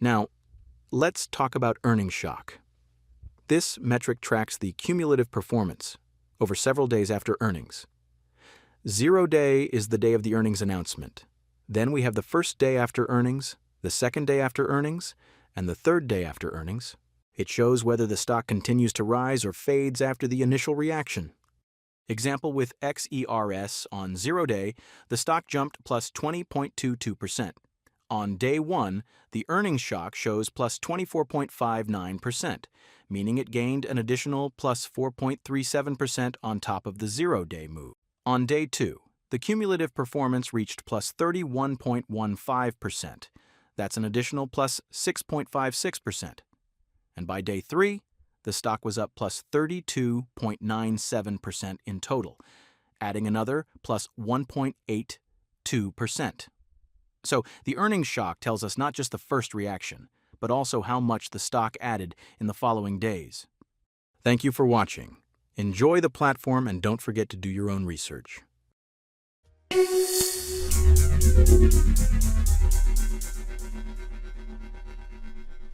Now, let's talk about earnings shock. This metric tracks the cumulative performance over several days after earnings. 0 day is the day of the earnings announcement. Then we have the first day after earnings, the second day after earnings, and the third day after earnings. It shows whether the stock continues to rise or fades after the initial reaction. Example with XERS on 0 day, the stock jumped plus 20.22%. On day 1, the earnings shock shows plus 24.59%, meaning it gained an additional plus 4.37% on top of the 0 day move. On day 2, the cumulative performance reached plus 31.15%. That's an additional plus 6.56%. And by day 3, the stock was up plus 32.97% in total, adding another plus 1.82%. So the earnings shock tells us not just the first reaction, but also how much the stock added in the following days. Thank you for watching. Enjoy the platform and don't forget to do your own research.